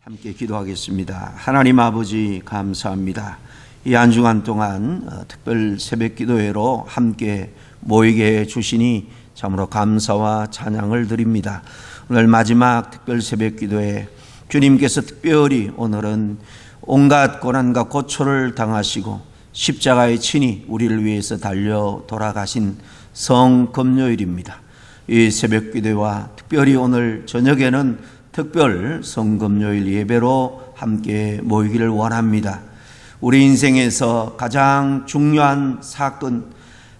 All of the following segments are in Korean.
함께 기도하겠습니다. 하나님 아버지 감사합니다. 이 한 주간 동안 특별 새벽 기도회로 함께 모이게 해주시니 참으로 감사와 찬양을 드립니다. 오늘 마지막 특별 새벽 기도회 주님께서 특별히 오늘은 온갖 고난과 고초를 당하시고 십자가에 친히 우리를 위해서 달려 돌아가신 성금요일입니다. 이 새벽 기도와 특별히 오늘 저녁에는 특별 성금요일 예배로 함께 모이기를 원합니다. 우리 인생에서 가장 중요한 사건,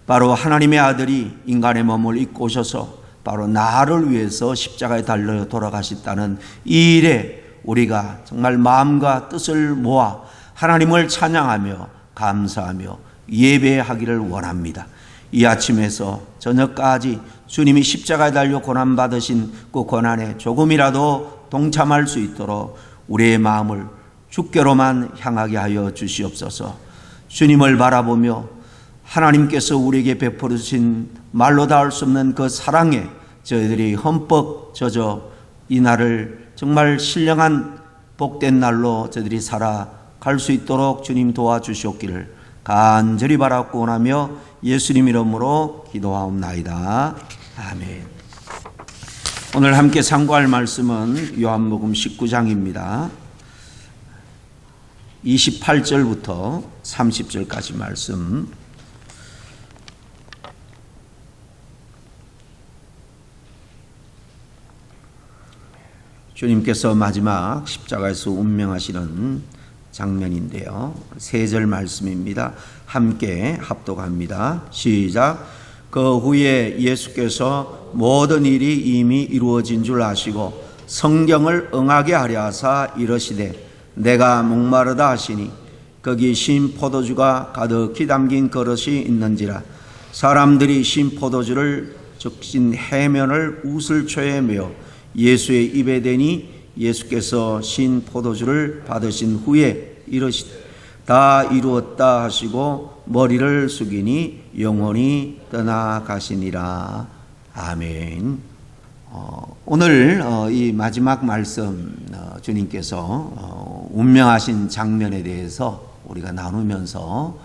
바로 하나님의 아들이 인간의 몸을 입고 오셔서 바로 나를 위해서 십자가에 달려 돌아가셨다는 이 일에 우리가 정말 마음과 뜻을 모아 하나님을 찬양하며 감사하며 예배하기를 원합니다. 이 아침에서 저녁까지 주님이 십자가에 달려 고난받으신 그 고난에 조금이라도 동참할 수 있도록 우리의 마음을 주께로만 향하게 하여 주시옵소서. 주님을 바라보며 하나님께서 우리에게 베풀어 주신 말로 닿을 수 없는 그 사랑에 저희들이 흠뻑 젖어 이 날을 정말 신령한 복된 날로 저희들이 살아갈 수 있도록 주님 도와주시옵기를 간절히 바라고 원하며 예수님 이름으로 기도하옵나이다. 아멘. 오늘 함께 상고할 말씀은 요한복음 19장입니다. 28절부터 30절까지 말씀. 주님께서 마지막 십자가에서 운명하시는 장면인데요. 3절 말씀입니다. 함께 합독합니다. 시작. 그 후에 예수께서 모든 일이 이미 이루어진 줄 아시고 성경을 응하게 하려 하사 이르시되 내가 목마르다 하시니 거기 신 포도주가 가득히 담긴 그릇이 있는지라. 사람들이 신 포도주를 적신 해면을 우슬초에 메어 예수의 입에 대니 예수께서 신 포도주를 받으신 후에 이르시되 다 이루었다 하시고 머리를 숙이니 영원히 떠나가시니라. 아멘. 오늘 이 마지막 말씀 주님께서 운명하신 장면에 대해서 우리가 나누면서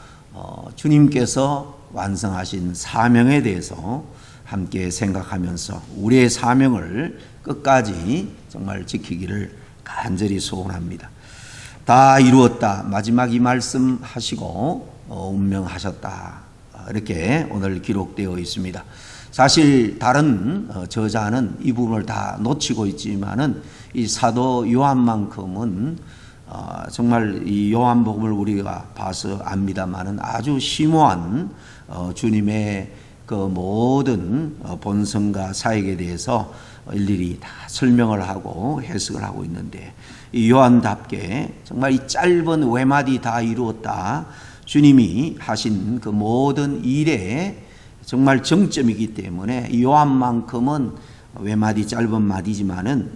주님께서 완성하신 사명에 대해서 함께 생각하면서 우리의 사명을 끝까지 정말 지키기를 간절히 소원합니다. 다 이루었다. 마지막 이 말씀 하시고 운명하셨다. 이렇게 오늘 기록되어 있습니다. 사실 다른 저자는 이 부분을 다 놓치고 있지만은 이 사도 요한만큼은 정말 이 요한복음을 우리가 봐서 압니다만은 아주 심오한 주님의 그 모든 본성과 사역에 대해서 일일이 다 설명을 하고 해석을 하고 있는데, 이 요한답게 정말 이 짧은 외마디 다 이루었다. 주님이 하신 그 모든 일에 정말 정점이기 때문에 이 요한만큼은 외마디 짧은 마디지만은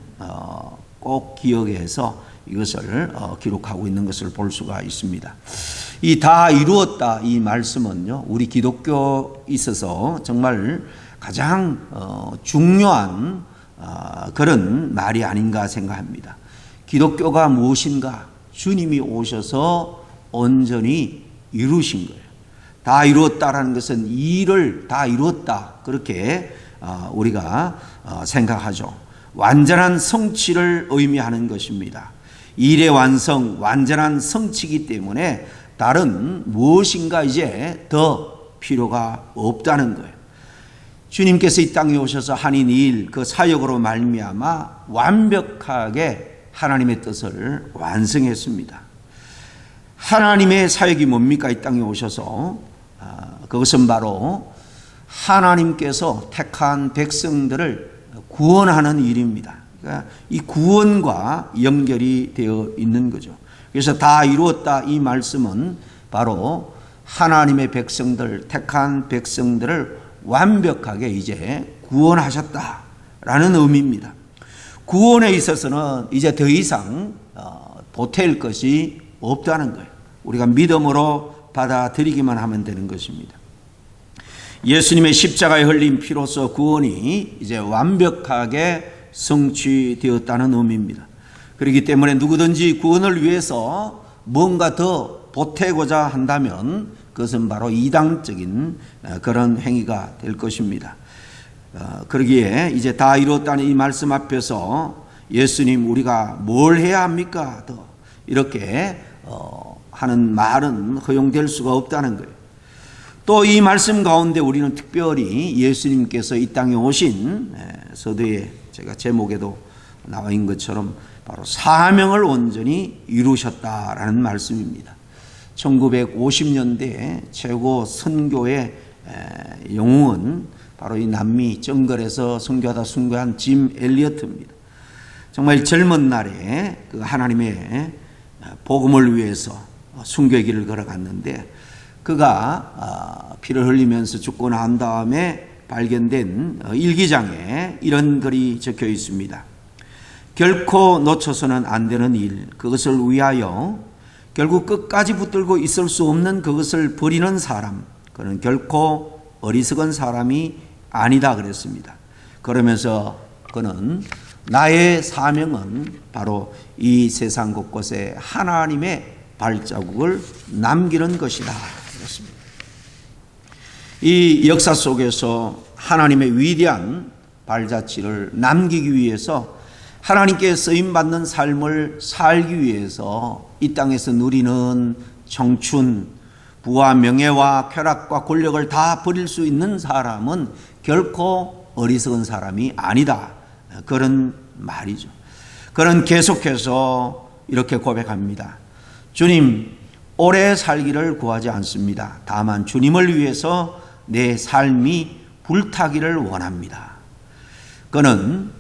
꼭 기억해서 이것을 기록하고 있는 것을 볼 수가 있습니다. 이 다 이루었다 이 말씀은요, 우리 기독교에 있어서 정말 가장 중요한 그런 말이 아닌가 생각합니다. 기독교가 무엇인가? 주님이 오셔서 온전히 이루신 거예요. 다 이루었다라는 것은 일을 다 이루었다, 그렇게 우리가 생각하죠. 완전한 성취를 의미하는 것입니다. 일의 완성, 완전한 성취이기 때문에 다른 무엇인가 이제 더 필요가 없다는 거예요. 주님께서 이 땅에 오셔서 하신 일, 그 사역으로 말미암아 완벽하게 하나님의 뜻을 완성했습니다. 하나님의 사역이 뭡니까? 이 땅에 오셔서 그것은 바로 하나님께서 택한 백성들을 구원하는 일입니다. 그러니까 이 구원과 연결이 되어 있는 거죠. 그래서 다 이루었다 이 말씀은 바로 하나님의 백성들, 택한 백성들을 완벽하게 이제 구원하셨다라는 의미입니다. 구원에 있어서는 이제 더 이상 보탤 것이 없다는 거예요. 우리가 믿음으로 받아들이기만 하면 되는 것입니다. 예수님의 십자가에 흘린 피로써 구원이 이제 완벽하게 성취되었다는 의미입니다. 그렇기 때문에 누구든지 구원을 위해서 뭔가 더 보태고자 한다면 그것은 바로 이당적인 그런 행위가 될 것입니다. 그러기에 이제 다 이뤘다는 이 말씀 앞에서 예수님 우리가 뭘 해야 합니까? 더 이렇게 하는 말은 허용될 수가 없다는 거예요. 또 이 말씀 가운데 우리는 특별히 예수님께서 이 땅에 오신 서두에 제가 제목에도 나와 있는 것처럼 바로 사명을 온전히 이루셨다라는 말씀입니다. 1950년대 최고 선교의 영웅은 바로 이 남미 정글에서 선교하다 순교한 짐 엘리어트입니다. 정말 젊은 날에 그 하나님의 복음을 위해서 순교의 길을 걸어갔는데 그가 피를 흘리면서 죽고 난 다음에 발견된 일기장에 이런 글이 적혀 있습니다. 결코 놓쳐서는 안 되는 일, 그것을 위하여 결국 끝까지 붙들고 있을 수 없는 그것을 버리는 사람, 그는 결코 어리석은 사람이 아니다 그랬습니다. 그러면서 그는 나의 사명은 바로 이 세상 곳곳에 하나님의 발자국을 남기는 것이다 그랬습니다. 이 역사 속에서 하나님의 위대한 발자취를 남기기 위해서 하나님께 쓰임받는 삶을 살기 위해서 이 땅에서 누리는 청춘, 부와 명예와 쾌락과 권력을 다 버릴 수 있는 사람은 결코 어리석은 사람이 아니다. 그런 말이죠. 그는 계속해서 이렇게 고백합니다. 주님, 오래 살기를 구하지 않습니다. 다만 주님을 위해서 내 삶이 불타기를 원합니다. 그는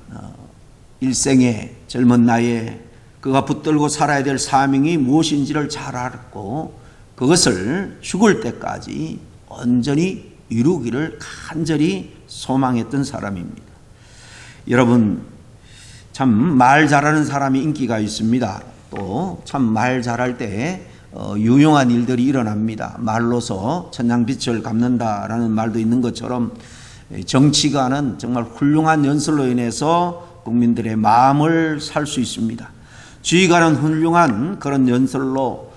일생의 젊은 나이에 그가 붙들고 살아야 될 사명이 무엇인지를 잘 알았고 그것을 죽을 때까지 온전히 이루기를 간절히 소망했던 사람입니다. 여러분, 참 말 잘하는 사람이 인기가 있습니다. 또 참 말 잘할 때 유용한 일들이 일어납니다. 말로서 천냥빛을 갚는다라는 말도 있는 것처럼 정치가는 정말 훌륭한 연설로 인해서 국민들의 마음을 살 수 있습니다. 지휘관은 훌륭한 그런 연설로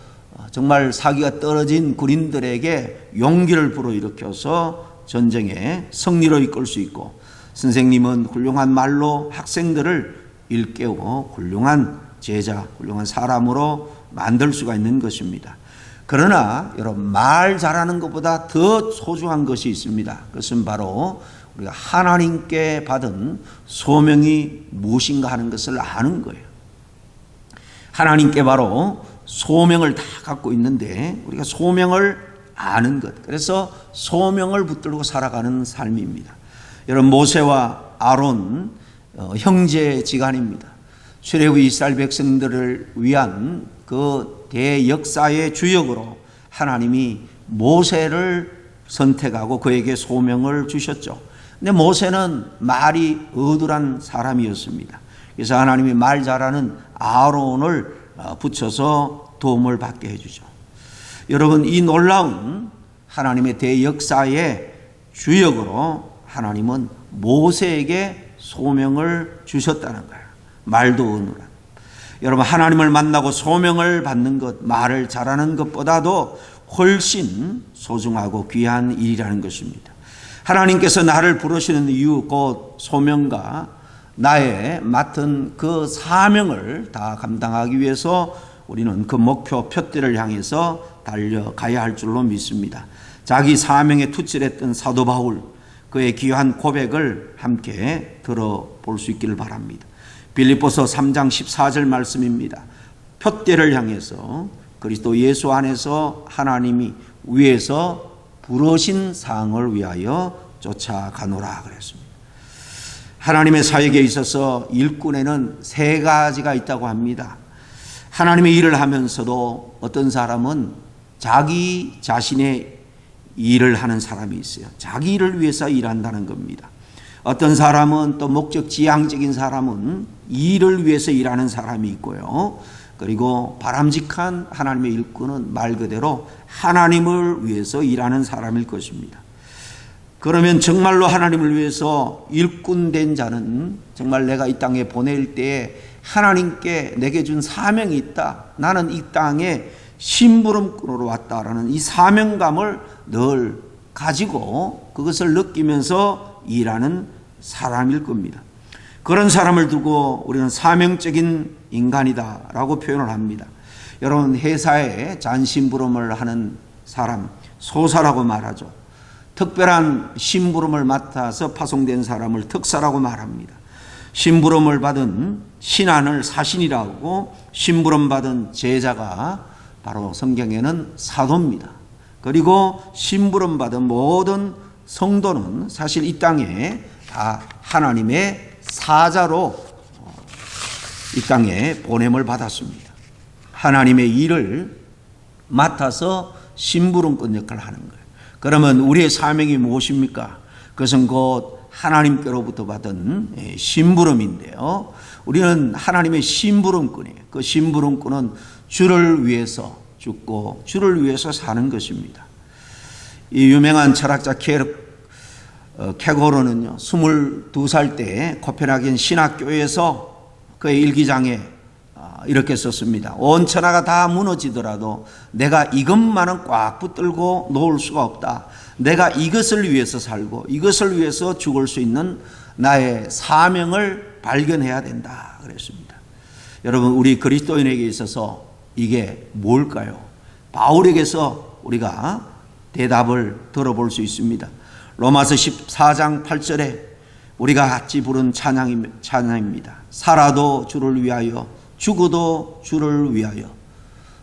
정말 사기가 떨어진 군인들에게 용기를 불어일으켜서 전쟁에 승리로 이끌 수 있고, 선생님은 훌륭한 말로 학생들을 일깨워 훌륭한 제자, 훌륭한 사람으로 만들 수가 있는 것입니다. 그러나 여러분, 말 잘하는 것보다 더 소중한 것이 있습니다. 그것은 바로 우리가 하나님께 받은 소명이 무엇인가 하는 것을 아는 거예요. 하나님께 바로 소명을 다 갖고 있는데 우리가 소명을 아는 것, 그래서 소명을 붙들고 살아가는 삶입니다. 여러분, 모세와 아론 형제지간입니다. 출애굽 이스라엘 백성들을 위한 그 대역사의 주역으로 하나님이 모세를 선택하고 그에게 소명을 주셨죠. 근데 모세는 말이 어눌한 사람이었습니다. 그래서 하나님이 말 잘하는 아론을 붙여서 도움을 받게 해주죠. 여러분, 이 놀라운 하나님의 대역사의 주역으로 하나님은 모세에게 소명을 주셨다는 거예요. 말도 어눌한. 여러분, 하나님을 만나고 소명을 받는 것, 말을 잘하는 것보다도 훨씬 소중하고 귀한 일이라는 것입니다. 하나님께서 나를 부르시는 이유, 곧 소명과 나의 맡은 그 사명을 다 감당하기 위해서 우리는 그 목표 표대를 향해서 달려가야 할 줄로 믿습니다. 자기 사명에 투철했던 사도 바울, 그의 귀한 고백을 함께 들어볼 수 있기를 바랍니다. 빌립보서 3장 14절 말씀입니다. 표대를 향해서 그리스도 예수 안에서 하나님이 위에서 부르신 상을 위하여 쫓아가노라 그랬습니다. 하나님의 사역에 있어서 일꾼에는 세 가지가 있다고 합니다. 하나님의 일을 하면서도 어떤 사람은 자기 자신의 일을 하는 사람이 있어요. 자기 일을 위해서 일한다는 겁니다. 어떤 사람은 또 목적 지향적인 사람은 일을 위해서 일하는 사람이 있고요. 그리고 바람직한 하나님의 일꾼은 말 그대로 하나님을 위해서 일하는 사람일 것입니다. 그러면 정말로 하나님을 위해서 일꾼된 자는 정말 내가 이 땅에 보낼 때에 하나님께 내게 준 사명이 있다. 나는 이 땅에 심부름꾼으로 왔다라는 이 사명감을 늘 가지고 그것을 느끼면서 일하는 사람일 겁니다. 그런 사람을 두고 우리는 사명적인 인간이다라고 표현을 합니다. 여러분, 회사에 잔심부름을 하는 사람, 소사라고 말하죠. 특별한 심부름을 맡아서 파송된 사람을 특사라고 말합니다. 심부름을 받은 신하를 사신이라고, 심부름 받은 제자가 바로 성경에는 사도입니다. 그리고 심부름 받은 모든 성도는 사실 이 땅에 다 하나님의 사자로 이 땅에 보냄을 받았습니다. 하나님의 일을 맡아서 심부름꾼 역할을 하는 거예요. 그러면 우리의 사명이 무엇입니까? 그것은 곧 하나님께로부터 받은 심부름인데요. 우리는 하나님의 심부름꾼이에요. 그 심부름꾼은 주를 위해서 죽고 주를 위해서 사는 것입니다. 이 유명한 철학자 케고르는요, 22살 때 코펜하겐 신학교에서 그의 일기장에 이렇게 썼습니다. 온 천하가 다 무너지더라도 내가 이것만은 꽉 붙들고 놓을 수가 없다. 내가 이것을 위해서 살고 이것을 위해서 죽을 수 있는 나의 사명을 발견해야 된다 그랬습니다. 여러분, 우리 그리스도인에게 있어서 이게 뭘까요? 바울에게서 우리가 대답을 들어볼 수 있습니다. 로마서 14장 8절에 우리가 같이 부른 찬양입니다. 살아도 주를 위하여, 죽어도 주를 위하여.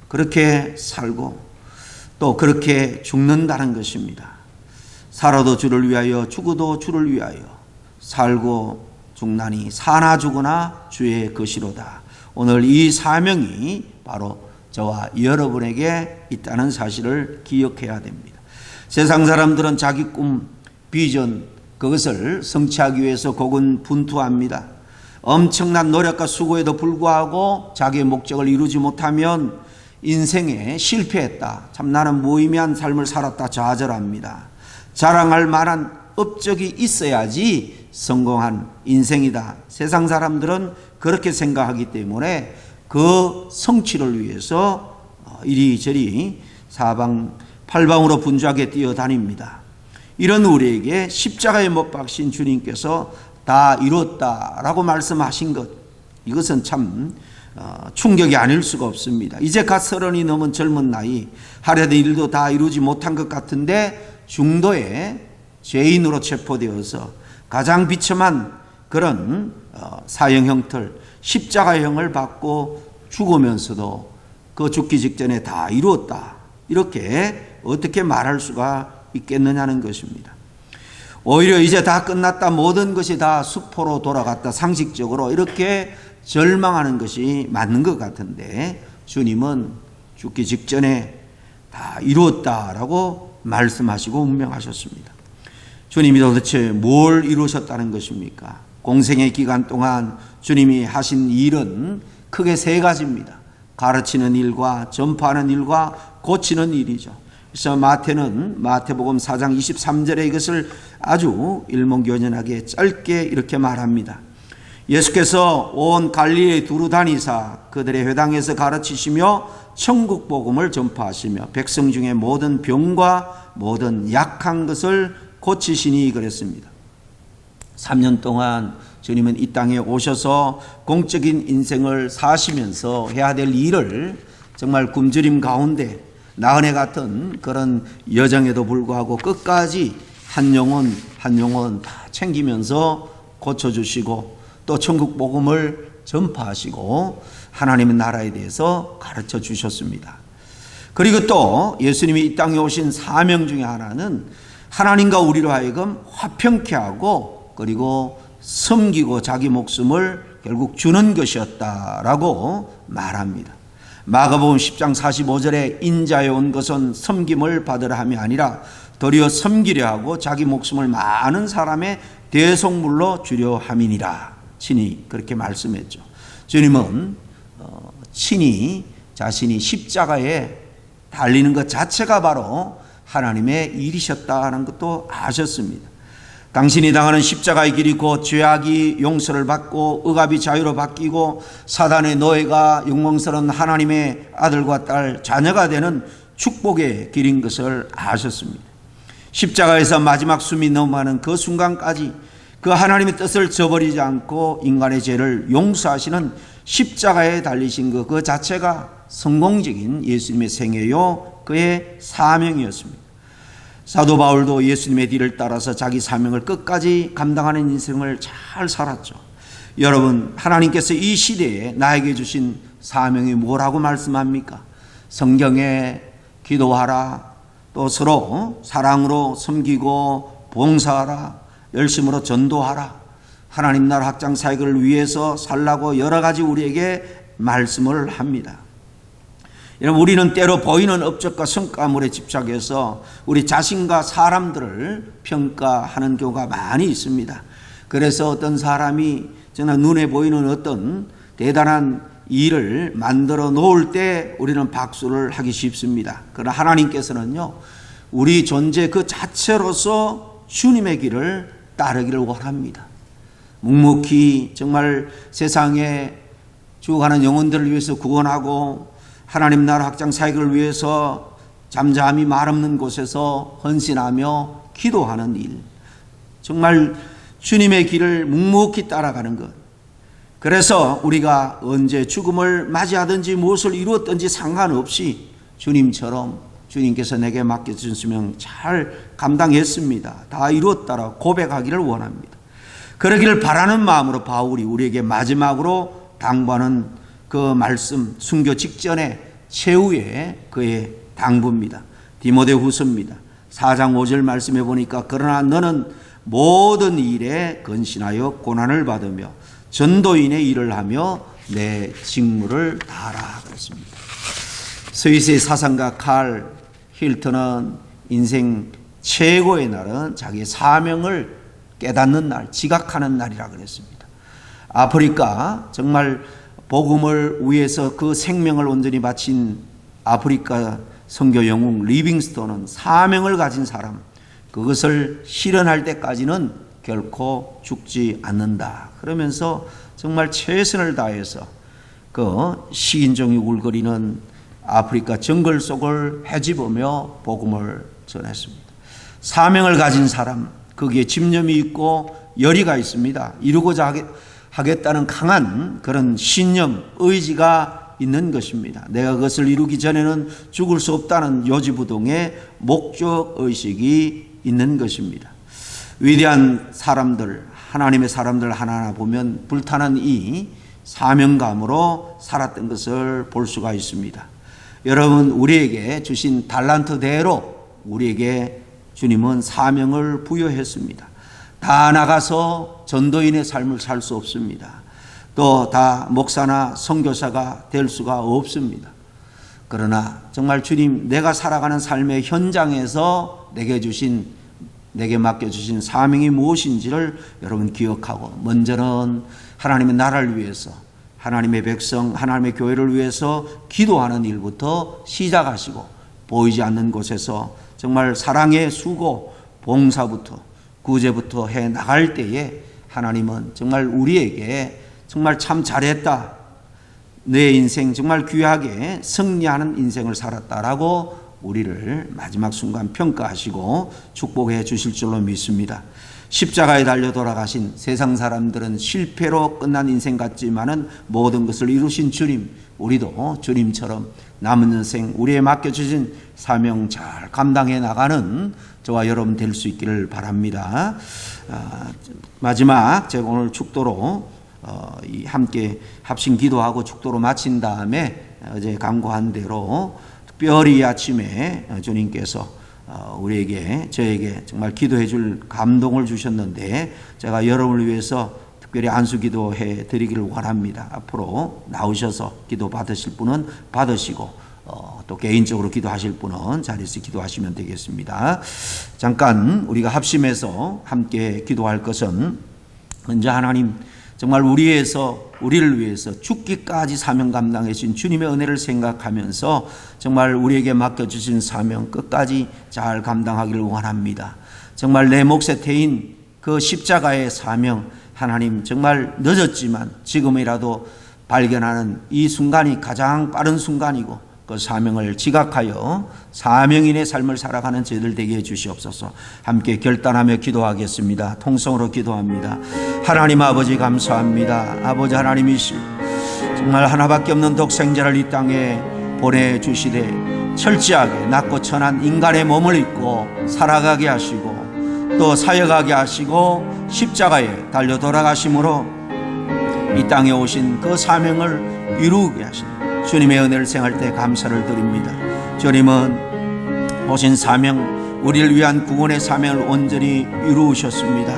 그렇게 살고 또 그렇게 죽는다는 것입니다. 살아도 주를 위하여, 죽어도 주를 위하여. 살고 죽나니 사나 죽으나 주의 것이로다. 오늘 이 사명이 바로 저와 여러분에게 있다는 사실을 기억해야 됩니다. 세상 사람들은 자기 꿈, 비전, 그것을 성취하기 위해서 고군분투합니다. 엄청난 노력과 수고에도 불구하고 자기의 목적을 이루지 못하면 인생에 실패했다, 참 나는 무의미한 삶을 살았다 좌절합니다. 자랑할 만한 업적이 있어야지 성공한 인생이다. 세상 사람들은 그렇게 생각하기 때문에 그 성취를 위해서 이리저리 사방팔방으로 분주하게 뛰어다닙니다. 이런 우리에게 십자가에 못 박신 주님께서 다 이뤘다라고 말씀하신 것, 이것은 참 충격이 아닐 수가 없습니다. 이제 갓 30이 넘은 젊은 나이, 하려던 일도 다 이루지 못한 것 같은데 중도에 죄인으로 체포되어서 가장 비참한 그런 사형 십자가형을 받고 죽으면서도 그 죽기 직전에 다 이루었다, 이렇게 어떻게 말할 수가 있겠느냐는 것입니다. 오히려 이제 다 끝났다, 모든 것이 다 수포로 돌아갔다, 상식적으로 이렇게 절망하는 것이 맞는 것 같은데, 주님은 죽기 직전에 다 이루었다라고 말씀하시고 운명하셨습니다. 주님이 도대체 뭘 이루셨다는 것입니까? 공생의 기간 동안 주님이 하신 일은 크게 세 가지입니다. 가르치는 일과 전파하는 일과 고치는 일이죠. 그래서 마태복음 4장 23절에 이것을 아주 일목요연하게 짧게 이렇게 말합니다. 예수께서 온 갈릴리에 두루 다니사 그들의 회당에서 가르치시며 천국 복음을 전파하시며 백성 중에 모든 병과 모든 약한 것을 고치시니 그랬습니다. 3년 동안 주님은 이 땅에 오셔서 공적인 인생을 사시면서 해야 될 일을 정말 굶주림 가운데 나그네 같은 그런 여정에도 불구하고 끝까지 한 영혼 한 영혼 다 챙기면서 고쳐주시고 또 천국 복음을 전파하시고 하나님의 나라에 대해서 가르쳐 주셨습니다. 그리고 또 예수님이 이 땅에 오신 사명 중에 하나는 하나님과 우리로 하여금 화평케 하고 그리고 섬기고 자기 목숨을 결국 주는 것이었다라고 말합니다. 마가복음 10장 45절에 인자에 온 것은 섬김을 받으라 함이 아니라 도리어 섬기려 하고 자기 목숨을 많은 사람의 대속물로 주려 함이니라. 친히 그렇게 말씀했죠. 주님은 친히 자신이 십자가에 달리는 것 자체가 바로 하나님의 일이셨다는 것도 아셨습니다. 당신이 당하는 십자가의 길이 곧 죄악이 용서를 받고 억압이 자유로 바뀌고 사단의 노예가 영광스러운 하나님의 아들과 딸 자녀가 되는 축복의 길인 것을 아셨습니다. 십자가에서 마지막 숨이 넘어가는 그 순간까지 그 하나님의 뜻을 저버리지 않고 인간의 죄를 용서하시는 십자가에 달리신 그 자체가 성공적인 예수님의 생애요 그의 사명이었습니다. 사도 바울도 예수님의 뒤를 따라서 자기 사명을 끝까지 감당하는 인생을 잘 살았죠. 여러분, 하나님께서 이 시대에 나에게 주신 사명이 뭐라고 말씀합니까? 성경에 기도하라, 또 서로 사랑으로 섬기고 봉사하라, 열심으로 전도하라, 하나님 나라 확장 사역을 위해서 살라고 여러 가지 우리에게 말씀을 합니다. 여러분, 우리는 때로 보이는 업적과 성과물에 집착해서 우리 자신과 사람들을 평가하는 경우가 많이 있습니다. 그래서 어떤 사람이 저는 눈에 보이는 어떤 대단한 일을 만들어 놓을 때 우리는 박수를 하기 쉽습니다. 그러나 하나님께서는요, 우리 존재 그 자체로서 주님의 길을 따르기를 원합니다. 묵묵히 정말 세상에 죽어가는 영혼들을 위해서 구원하고 하나님 나라 확장 사역을 위해서 잠잠히 말없는 곳에서 헌신하며 기도하는 일, 정말 주님의 길을 묵묵히 따라가는 것. 그래서 우리가 언제 죽음을 맞이하든지 무엇을 이루었든지 상관없이 주님처럼 주님께서 내게 맡겨주시면 잘 감당했습니다, 다 이루었다라고 고백하기를 원합니다. 그러기를 바라는 마음으로 바울이 우리에게 마지막으로 당부하는 그 말씀, 순교 직전에 최후의 그의 당부입니다. 디모데후서입니다. 4장 5절 말씀해 보니까 그러나 너는 모든 일에 건신하여 고난을 받으며 전도인의 일을 하며 내 직무를 다하라 그랬습니다. 스위스의 사상가 칼 힐턴은 인생 최고의 날은 자기의 사명을 깨닫는 날, 지각하는 날이라 그랬습니다. 아프리카 정말 복음을 위해서 그 생명을 온전히 바친 아프리카 선교 영웅 리빙스톤은 사명을 가진 사람, 그것을 실현할 때까지는 결코 죽지 않는다 그러면서 정말 최선을 다해서 그 식인종이 울거리는 아프리카 정글 속을 헤집으며 복음을 전했습니다. 사명을 가진 사람, 거기에 집념이 있고 열의가 있습니다. 이루고자 하겠다는 강한 그런 신념, 의지가 있는 것입니다. 내가 그것을 이루기 전에는 죽을 수 없다는 요지부동의 목적의식이 있는 것입니다. 위대한 사람들, 하나님의 사람들 하나하나 보면 불타는 이 사명감으로 살았던 것을 볼 수가 있습니다. 여러분, 우리에게 주신 달란트대로 우리에게 주님은 사명을 부여했습니다. 다 나가서 전도인의 삶을 살 수 없습니다. 또 다 목사나 선교사가 될 수가 없습니다. 그러나 정말 주님, 내가 살아가는 삶의 현장에서 내게 맡겨주신 사명이 무엇인지를 여러분 기억하고, 먼저는 하나님의 나라를 위해서, 하나님의 백성, 하나님의 교회를 위해서 기도하는 일부터 시작하시고, 보이지 않는 곳에서 정말 사랑의 수고, 봉사부터, 구제부터 해 나갈 때에 하나님은 정말 우리에게 정말 참 잘했다, 내 인생 정말 귀하게 승리하는 인생을 살았다라고 우리를 마지막 순간 평가하시고 축복해 주실 줄로 믿습니다. 십자가에 달려 돌아가신 세상 사람들은 실패로 끝난 인생 같지만은 모든 것을 이루신 주님, 우리도 주님처럼 남은 인생 우리에 맡겨주신 사명 잘 감당해 나가는 저와 여러분 될 수 있기를 바랍니다. 마지막 제가 오늘 축도로 함께 합심 기도하고 축도로 마친 다음에 어제 강구한 대로 특별히 아침에 주님께서 저에게 정말 기도해 줄 감동을 주셨는데, 제가 여러분을 위해서 특별히 안수 기도해 드리기를 원합니다. 앞으로 나오셔서 기도 받으실 분은 받으시고, 또 개인적으로 기도하실 분은 자리에서 기도하시면 되겠습니다. 잠깐 우리가 합심해서 함께 기도할 것은, 먼저 하나님 정말 우리를 위해서 죽기까지 사명 감당해 주신 주님의 은혜를 생각하면서 정말 우리에게 맡겨주신 사명 끝까지 잘 감당하기를 원합니다. 정말 내 몫의 태인 그 십자가의 사명, 하나님 정말 늦었지만 지금이라도 발견하는 이 순간이 가장 빠른 순간이고 그 사명을 지각하여 사명인의 삶을 살아가는 저희들 되게 해주시옵소서. 함께 결단하며 기도하겠습니다. 통성으로 기도합니다. 하나님 아버지 감사합니다. 아버지 하나님이시 정말 하나밖에 없는 독생자를 이 땅에 보내주시되 철저하게 낮고 천한 인간의 몸을 입고 살아가게 하시고 또 사역하게 하시고 십자가에 달려 돌아가심으로 이 땅에 오신 그 사명을 이루게 하시는 주님의 은혜를 생각할 때 감사를 드립니다. 주님은 오신 사명, 우리를 위한 구원의 사명을 온전히 이루셨습니다.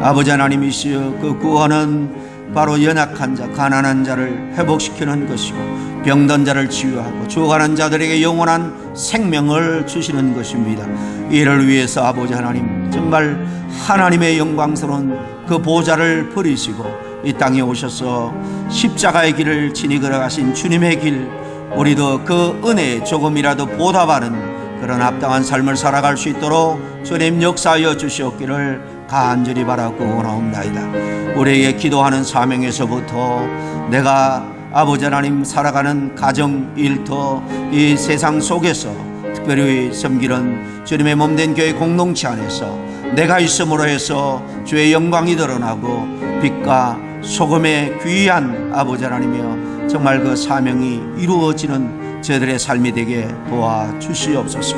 아버지 하나님이시여 그 구원은 바로 연약한 자, 가난한 자를 회복시키는 것이고 병든 자를 치유하고 죽어가는 자들에게 영원한 생명을 주시는 것입니다. 이를 위해서 아버지 하나님 정말 하나님의 영광스러운 그 보좌를 버리시고 이 땅에 오셔서 십자가의 길을 친히 걸어가신 주님의 길, 우리도 그 은혜에 조금이라도 보답하는 그런 합당한 삶을 살아갈 수 있도록 주님 역사하여 주시옵기를 간절히 바라고 원하옵나이다. 우리에게 기도하는 사명에서부터 내가 아버지 하나님 살아가는 가정, 일터, 이 세상 속에서 특별히 섬기는 주님의 몸된 교회 공동체 안에서 내가 있음으로 해서 주의 영광이 드러나고 빛과 소금의 귀한 아버지 하나님이여 정말 그 사명이 이루어지는 저들의 삶이 되게 도와주시옵소서.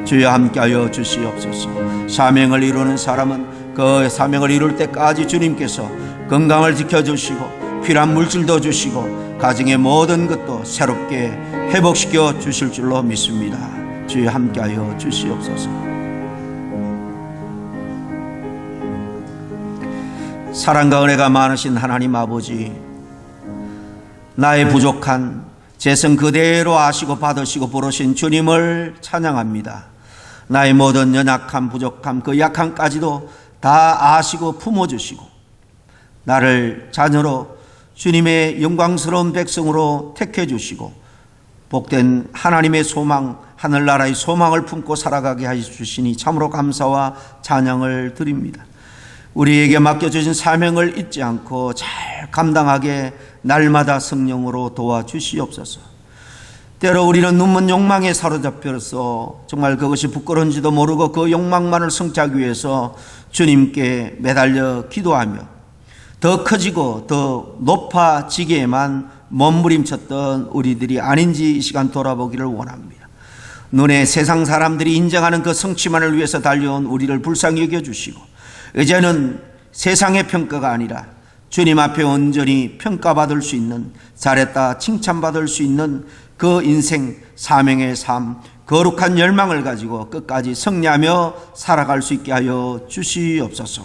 주여 함께하여 주시옵소서. 사명을 이루는 사람은 그 사명을 이룰 때까지 주님께서 건강을 지켜주시고 필요한 물질도 주시고 가정의 모든 것도 새롭게 회복시켜 주실 줄로 믿습니다. 주여 함께하여 주시옵소서. 사랑과 은혜가 많으신 하나님 아버지, 나의 부족한 재성 그대로 아시고 받으시고 부르신 주님을 찬양합니다. 나의 모든 연약함, 부족함, 그 약함까지도 다 아시고 품어주시고 나를 자녀로 주님의 영광스러운 백성으로 택해 주시고 복된 하나님의 소망, 하늘나라의 소망을 품고 살아가게 해주시니 참으로 감사와 찬양을 드립니다. 우리에게 맡겨주신 사명을 잊지 않고 잘 감당하게 날마다 성령으로 도와주시옵소서. 때로 우리는 눈먼 욕망에 사로잡혀서 정말 그것이 부끄러운지도 모르고 그 욕망만을 성취하기 위해서 주님께 매달려 기도하며 더 커지고 더 높아지기에만 몸부림쳤던 우리들이 아닌지 이 시간 돌아보기를 원합니다. 눈에 세상 사람들이 인정하는 그 성취만을 위해서 달려온 우리를 불쌍히 여겨주시고 이제는 세상의 평가가 아니라 주님 앞에 온전히 평가받을 수 있는, 잘했다 칭찬받을 수 있는 그 인생 사명의 삶, 거룩한 열망을 가지고 끝까지 승리하며 살아갈 수 있게 하여 주시옵소서.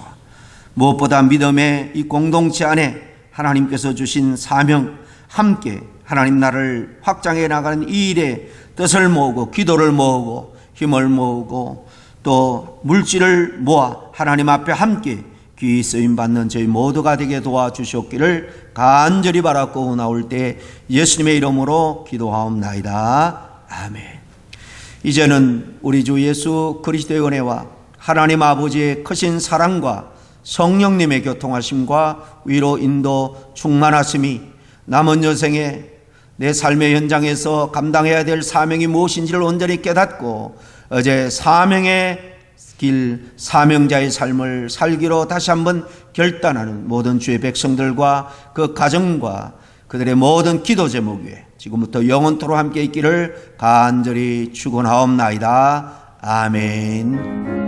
무엇보다 믿음의 이 공동체 안에 하나님께서 주신 사명, 함께 하나님 나라를 확장해 나가는 이 일에 뜻을 모으고 기도를 모으고 힘을 모으고 또 물질을 모아 하나님 앞에 함께 귀히 쓰임받는 저희 모두가 되게 도와주시옵기를 간절히 바라고 나올 때 예수님의 이름으로 기도하옵나이다. 아멘. 이제는 우리 주 예수 그리스도의 은혜와 하나님 아버지의 크신 사랑과 성령님의 교통하심과 위로 인도 충만하심이 남은 여생에 내 삶의 현장에서 감당해야 될 사명이 무엇인지를 온전히 깨닫고 어제 사명의 길, 사명자의 삶을 살기로 다시 한번 결단하는 모든 주의 백성들과 그 가정과 그들의 모든 기도 제목 위에 지금부터 영원토록 함께 있기를 간절히 축원하옵나이다. 아멘.